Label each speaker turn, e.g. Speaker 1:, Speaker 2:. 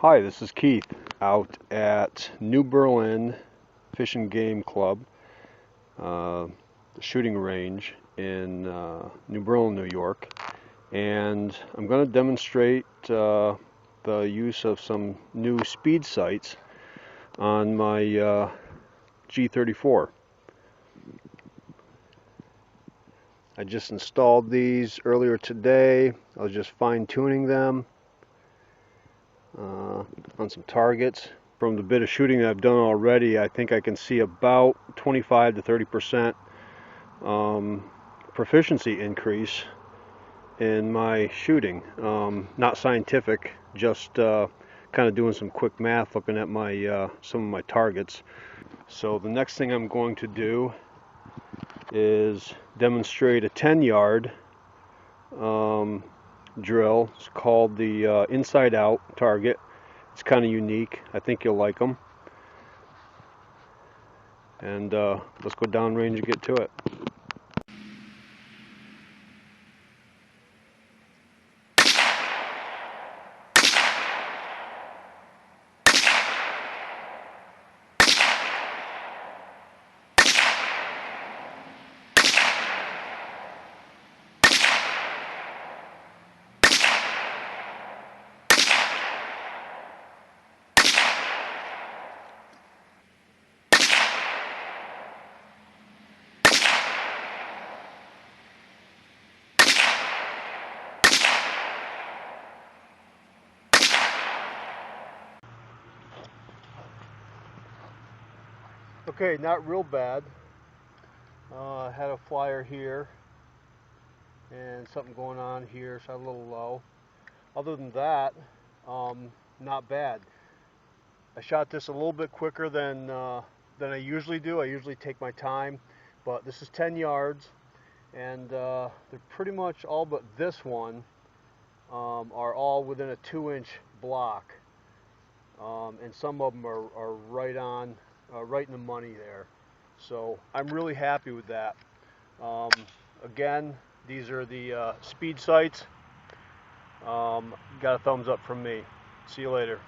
Speaker 1: Hi, this is Keith out at New Berlin Fish and Game Club, the shooting range in New Berlin, New York, and I'm going to demonstrate the use of some new speed sights on my G34. I just installed these earlier today. I was just fine-tuning them on some targets. From the bit of shooting that I've done already, I think I can see about 25 to 30% proficiency increase in my shooting. Not scientific, just kind of doing some quick math, looking at my some of my targets. So the next thing I'm going to do is demonstrate a 10-yard drill. It's called the inside out target. It's kind of unique. I think you'll like them. And let's go downrange and get to it. Okay, not real bad. Had a flyer here and something going on here, so a little low. Other than that, not bad. I shot this a little bit quicker than I usually do. I usually take my time, but this is 10 yards, and they're pretty much all but this one are all within a 2-inch block, and some of them are right on. Right in the money there. So I'm really happy with that. Again, these are the speed sights. Got a thumbs up from me. See you later.